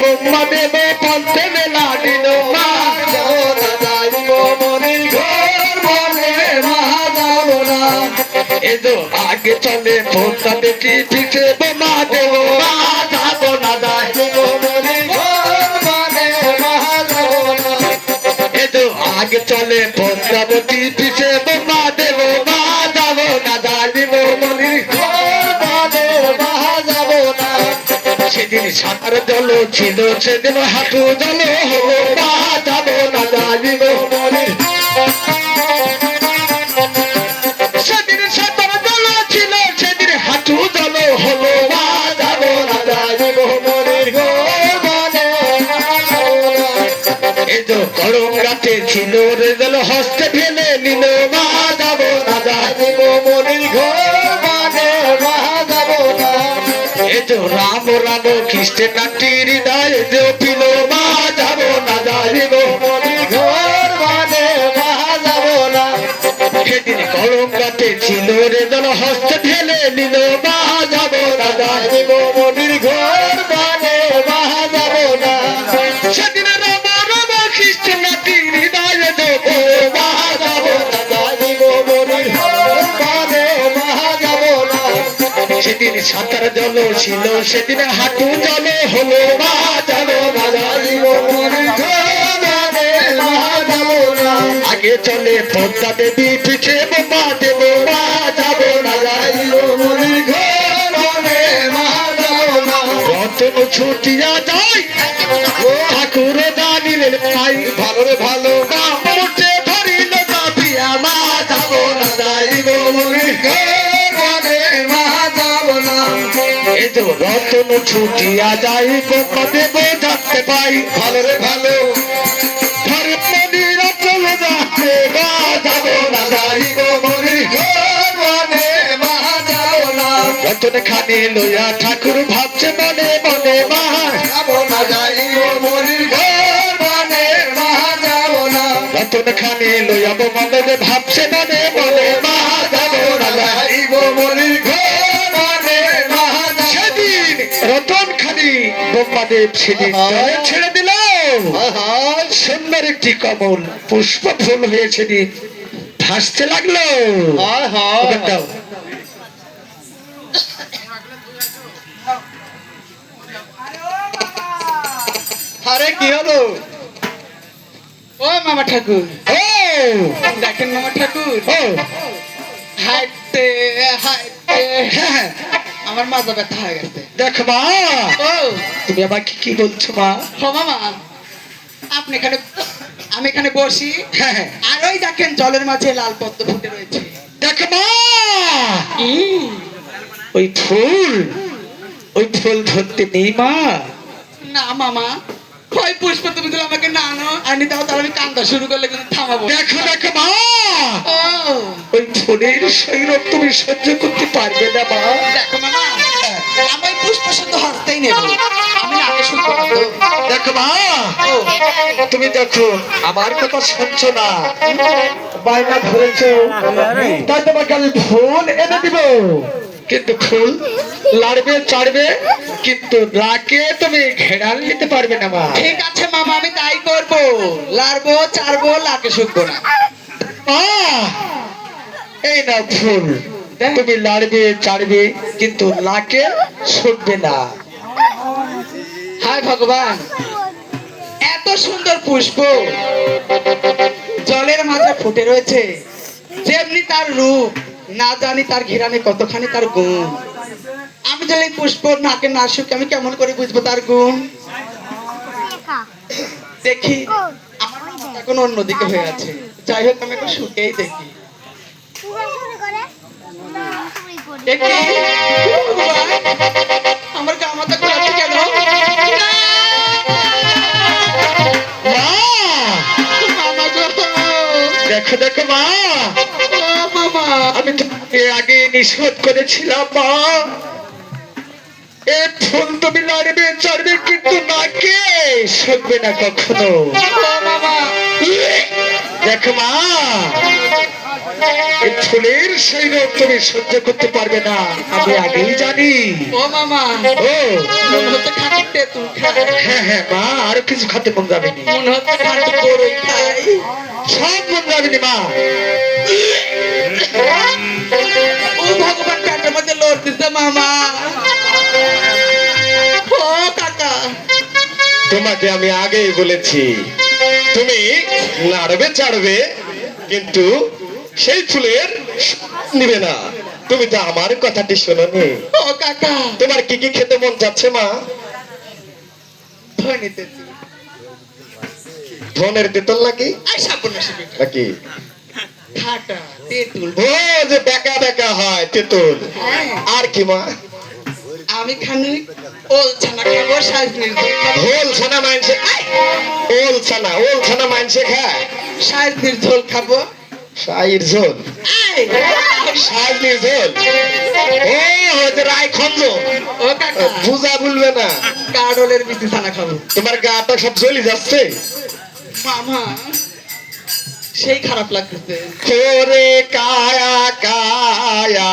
বোম্মা দেব পন্থে মেলা দিল মা যাবো না যাইব মনির ঘর বলে মা যাবো না এদো আগে চলে বোম্মা দেখি পিছে বোমা দেব মা যাবো না যাইব মনির ঘর বলে মা যাবো না এদো আগে চলে বোম্মা দেখি পিছে বোমা দেব মা যাবো না যাইব মনির ঘর বলে মা যাবো না সেদিন সাঁতার জল ছিল সেদিন হাঁটু জল হলো মা যাবো না যাইব মনির সেদিন সাঁতার জল ছিল সেদিন হাঁটু জল হলো মা যাবো না যাইব মনির ঘরে এই তো গরম রাতে ছিল রে জল হস্তে ফেলে নিল মা যাবো না যাইব মনির ঘরে মা যাবো না এই তো রাম রাম খ্রিস্টে নাটি হৃদয় পিল মা যাবো না যাইব মনির ঘর মা যাবো না সেদিন গরম রাতে ছিল রে জল হস্তে ঢেলে নিল মা যাবো না যাইব মনির ঘর মা যাবো না সেদিন রাম রাম খ্রিস্টে নাটি হৃদয় মা যাবো না যাইব মনির ঘর মা যাবো না সেদিন সাঁতার জল ছিল সেদিন হাঁটু জল হলো মা যাবো না যাইব মনির ঘর মা যাবো না আগে চলে পদ্মা দেবী পিছে বোমা দেব মা যাবো না যাইব মনির ঘর মা যাবো না রতন ছুটিয়া যায় ঠাকুর দানিলেন ভাই ভালো রে ভালো মা মুঠে ধরিল চাপিয়া মা যাবো না যাইব মনির ঘর মা যাবো না এই তো রতন ছুটিয়া যাই বোমা দেব যাতে পাই ভালো রে ভালো ধরে মনির রতন যাতে মা যাবো না যাইব মনির ঘর মা যাবো না রতন খানে লইয়া ঠাকুর ভাবছে মনে মনে মা যাবো না যাইব মনির ঘর মা যাবো না রতন খানে লইয়া বোমা দেবে ভাবছে মনে মনে মা যাবো না যাইব মনির ঘর মা সেদিন রতন খানি বোমা দেব সেদিন জলে ছেড়ে দিল সুন্দর একটি কমল পুষ্প ফুল হয়ে সেদিন ভাসতে লাগলো দাও আরে কি হলো ও মামা ঠাকুর ও দেখেন মামা ঠাকুর ও হাঁটতে হাঁটতে আমার মাজা ব্যথা হয়ে গেছে দেখো মা ও তুমি আমাকে কি বলছো মা ও মামা আপনি এখানে আমি এখানে বসি হ্যাঁ আর ওই দেখেন জলের মাঝে লাল পদ্ম ফুটে রয়েছে দেখো মা ওই ফুল ধরতে নেই মা না মামা ওই পুষ্প তুমি যদি আমাকে না আনো আনি দাও তাহলে আমি কান্দা শুরু করলে কিন্তু থামাবো দেখো দেখো মা ও ওই ফুলের সৈরভ তুমি সহ্য করতে পারবে না মা দেখো মামা আমি ওই পুষ্প শুদ্ধ হস্তেই নেব আমি নাকে শুনবো না তো দেখো মা তুমি দেখো আমার কথা শুনছো না বায়না ধরেছো তাই তোমাকে আমি ফুল এনে দিব কিন্তু ফুল লাড়বে চাড়বে কিন্তু রাকে তুমি ঘেরাল নিতে পারবে না মা ঠিক আছে মামা আমি তাই করবো লাড়বো চাড়বো লাকে শুকবো না এই না ফুল তুমি লাড়বে চাড়বে কিন্তু লাকে শুকবে না হায় ভগবান এত সুন্দর পুষ্প জলের মাঝে ফুটে রয়েছে যেমনি তার রূপ না জানি তার ঘেরানে কতখানি তার গুণ আমি যদি এই পুষ্প নাকে না শুকে আমি কেমন করে বুঝবো তার গুণ দেখি আমার মাথা এখন অন্যদিকে হয়ে আছে যাই হোক আমি একটু শুকেই দেখি দেখি আমার গা মাথা ঘোরাচ্ছে কেন মামা গো দেখো দেখো মা মামা আমি তোমাকে আগে নিষেধ করেছিলাম মা এ ফুল তুমি লাড়বে চড়বে কিন্তু নাকে শুকবে না কখনো মামা দেখো মা এই ফুলের সেই রোগ তুমি সহ্য করতে পারবে না, আমি আগেই জানি। ও মামা, ও মনে হচ্ছে খাঁটি তেঁতুল খাই, হ্যাঁ হ্যাঁ মা, আরো কিছু খাতে মন যাবে নি, মনে হচ্ছে খাঁটি বড়ই খাই। সব মন যাবে নি মা। ও ভগবান, পেটের মধ্যে লড়তেছে মামা। ও কাকা, তোমাকে আমি আগেই বলেছি তুমি নাড়বে চাড়বে, কিন্তু সেই ফুলের নিবে না। তুমি তো আমার কথাটি শোনোনি। ও কাকা, তোমার কি কি খেতে মন যাচ্ছে মা? ধনে তেঁতুল। ধনের তেতল নাকি আর সাবনাশি বেটা, নাকি? খাটা তেঁতুল। ও যে বেকা বেকা হয় তেতুল। হ্যাঁ, আর কি মা? আমি খানি ওল ছানা খাবো, সাজনির ঝোল খাবো। ওল ছানা মানছে, ওল ছানা মানছে খায়। সাজনির ঝোল খাবো। শাহির ঝোল, এই, শাহির ঝোল। ও হয়তো রায় খন্দ, ও কাকা, বুঝা বলবে না। কাডলের বিচি ছানা খাবো। তোমার গাটা সব জ্বলি যাচ্ছে। মামা, সেই খারাপ লাগতেছে। করে কায়া কায়া